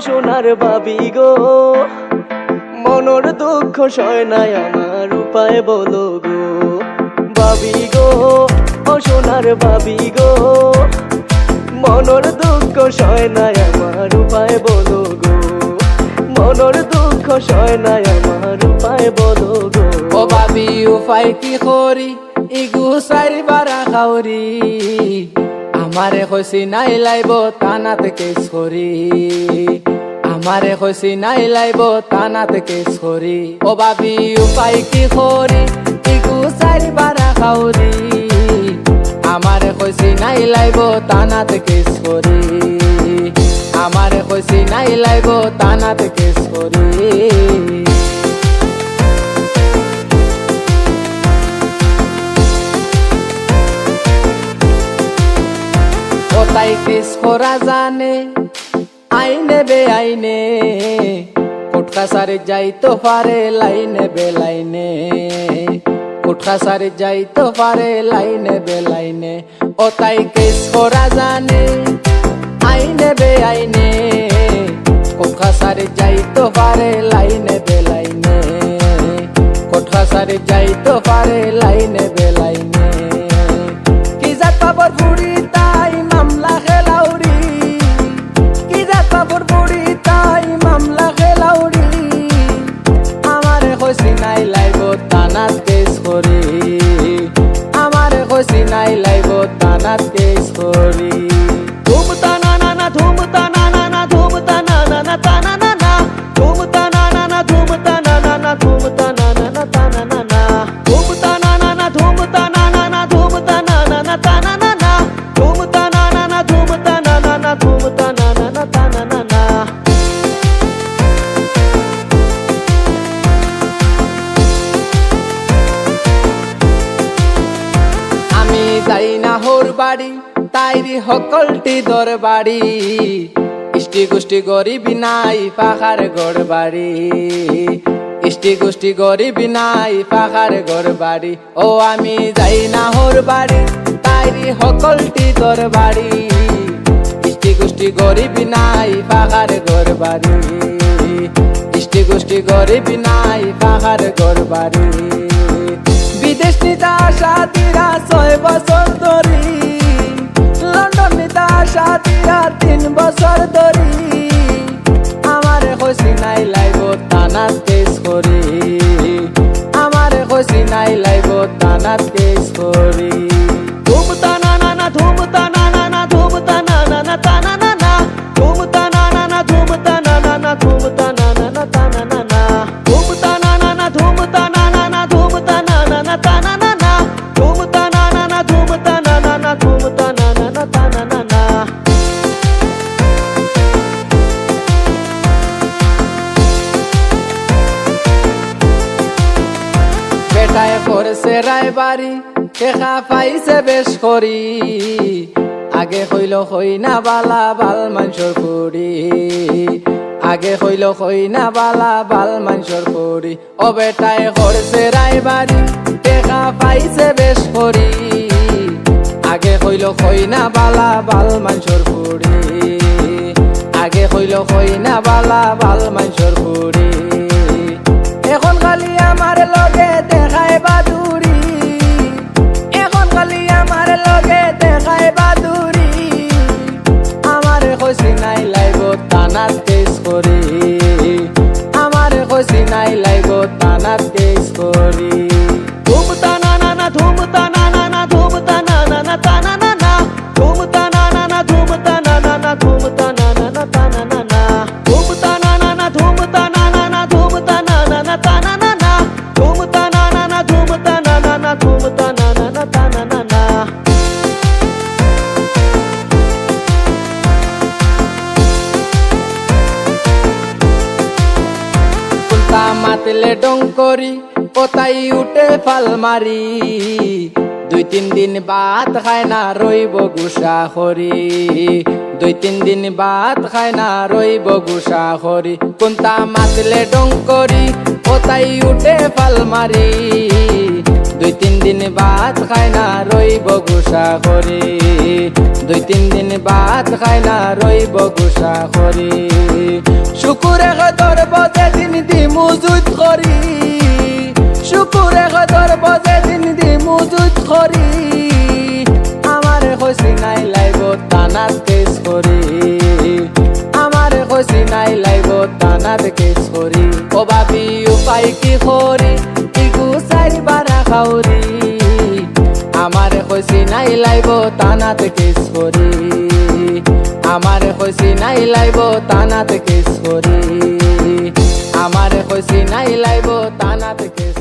সোনার বাবি গো, মনের দুঃখ সয় নাই আমার, উপায় বলো গো। বাবি গো, ও সোনার বাবি গো, মনের দুঃখ সয় নাই আমার, উপায় বলো গো। মনের দুঃখ সয় নাই আমার, উপায় বলো গো। ও বাবি উপায় কি করি, ইগু চারিবারা খাউরি, আমারে কইছি নাই লাইব তানাতে কেস করি, আমারে কইছি নাই লাইব তানাতে কেস করি। ও বাবি উপায় কি করি, ইগু চারিবারা খাউরি, আমারে কইছি নাই লাইব তানাতে কেস করি, আমারে কইছি নাই লাইব তানাতে কেস করি। কোথায় কেস করা জানে, আইনে বে আইনে, কোর্ট কাছারি যাইতো পারে লাইনে বে লাইনে, কোর্ট কাছারি যাইতো পারে লাইনে বে লাইনে। ওতাই কেস করা জানে, আইনে বে আইনে, কোর্ট কাছারি যাইতো পারে লাইনে বে লাইনে, কোর্ট কাছারি যাইতো পারে লাইনে বে লাইনে। কি জাত পাবর বুড়ি তাই মামলা খেলাউরি, কি জাত পাবর বুড়ি তাই মামলা খেলাউরি, আমারে কইছি নাই লাইব তানাত কেস করি, আমারে কইছি নাই লাইব তানাত কেস করি। ধুম তানা নানা ধুম তানা নানা ধুম তানা নানা তানা নানা ধুম তানা নানা ধুম তানা নানা ধুম তানা নানা তানা নানা ধুম তানা নানা ধুম তানা নানা ধুম তানা নানা তানা নানা ধুম তানা নানা ধুম তানা নানা ধুম তানা নানা তানা নানা। আমি যাই না হোর বাড়ি, তাইরি সকলটি দর বাড়ি, ইষ্টি গোষ্ঠী গরিবি নাই পাখার গড় বাড়ি, ইষ্টি গোষ্ঠী গরিবি নাই পাখার গড় বাড়ি। ও আমি যাই না হোর বাড়ি, তাইরি সকলটি দর বাড়ি, ইষ্টি গোষ্ঠী গরিবি নাই পাখার গড় বাড়ি, ইষ্টি গোষ্ঠী গরিবি নাই পাখার গড় বাড়ি। বিদেশ নিতা সাথীরা 6 বছর ধরি, লন্ডন নিতা সাথীরা 3 বছর ধরি, আমারে কইছি নাই লাইব তানাত কেস করি, আমারে কইছি নাই লাইব তানাত কেস করি। ধুম তানা নানা ধুম তানা নানা ধুম তানা নানা তানা নানা ধুম তানা নানা ধুম তানা নানা ধুম তানা নানা তানা নানা ধুম তানা নানা ধুম তানা নানা ধুম তানা নানা তানা নানা ধুম তানা নানা ধুম তানা নানা ধুম তানা নানা তানা নানা। বেটায় করছে রায়বাড়ি, দেখা পাইছে বেশ করি, আগে হইল হই না বালা বাল মানসর করি, আগে হইল হই না বালা বাল মানসর করি। ও বেটায় করছে রায়বাড়ি, দেখা পাইছে বেশ করি, আগে হইল হই না বালা বাল মানসর করি, আগে হইল হই না বালা বাল মানসর করি। এখন খালি আমার লগে দেখায় বাদুরি, এখন খালি আমার লগে দেখায় বাদুরি, আমারে কইছি নাই লাইব তানাত কেস করি, আমারে কইছি নাই লাইব তানাত কেস করি। ধুম তানা নানা ধুম তানা নানা ধুম তানা নানা তানা নানা ধুম তানা নানা ধুম তানা নানা ধুম তানা নানা তানা নানা ধুম তানা নানা ধুম তানা নানা ধুম তানা নানা তানা নানা ধুম তানা নানা ধুম তানা নানা ধুম তানা নানা তানা নানা। কুলতা মাতলে ডং করি, কোথায় উঠে ফাল মারি, 2-3 দিন ভাত খায় না রইব গুসা খরি, 2-3 দিন ভাত খায় না রইব গুসা খরি। কোনটা মাতলে ডং করি, কোথায় উঠে ফাল মারি, 2-3 দিন ভাত খায় না রইব গুসা খরি, 2-3 দিন ভাত খায় না রইব গুসা খরি। শুকুরে গদর বজে দিন দি মুজুদ করি শুকুরে গদর বজে দিন দি মুজুদ করি আমারে কইছি নাই লাইব তানাত কেস করি আমারে কইছি নাই লাইব তানাত কেস করি ও ভাবি উপায় কি করি ইগু চাইবা না খাউরি আমারে কইছি নাই লাইব তানাত কেস করি আমারে কইছি নাই লাইব তানাত কেস করি আমারে কইছি নাই লাইব তানাত কেস